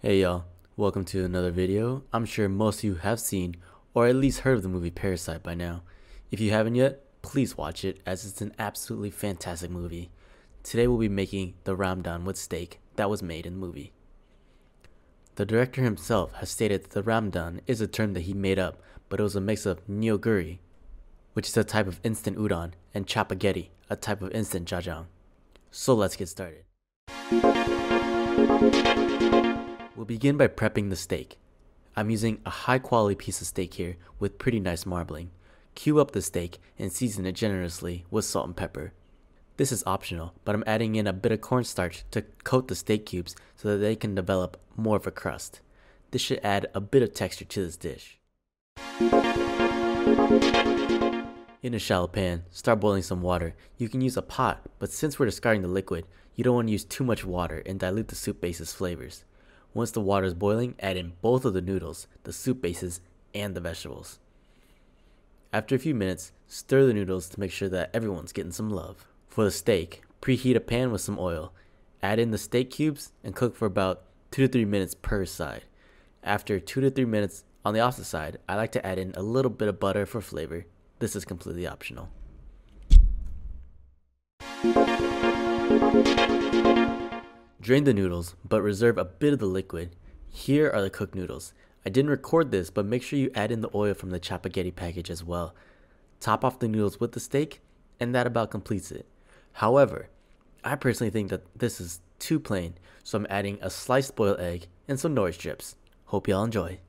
Hey y'all, welcome to another video. I'm sure most of you have seen or at least heard of the movie Parasite by now. If you haven't yet, please watch it as it's an absolutely fantastic movie. Today we'll be making the ramdon with steak that was made in the movie. The director himself has stated that the ramdon is a term that he made up, but it was a mix of Neoguri, which is a type of instant udon, and Jjapagetti, a type of instant jjajang. So let's get started. We'll begin by prepping the steak. I'm using a high quality piece of steak here with pretty nice marbling. Cube up the steak and season it generously with salt and pepper. This is optional, but I'm adding in a bit of cornstarch to coat the steak cubes so that they can develop more of a crust. This should add a bit of texture to this dish. In a shallow pan, start boiling some water. You can use a pot, but since we're discarding the liquid, you don't want to use too much water and dilute the soup base's flavors. Once the water is boiling, add in both of the noodles, the soup bases, and the vegetables. After a few minutes, stir the noodles to make sure that everyone's getting some love. For the steak, preheat a pan with some oil. Add in the steak cubes and cook for about 2 to 3 minutes per side. After 2 to 3 minutes on the opposite side, I like to add in a little bit of butter for flavor. This is completely optional. Drain the noodles, but reserve a bit of the liquid. Here are the cooked noodles. I didn't record this, but make sure you add in the oil from the Jjapagetti package as well. Top off the noodles with the steak, and that about completes it. However, I personally think that this is too plain, so I'm adding a sliced boiled egg and some Norwich strips. Hope y'all enjoy.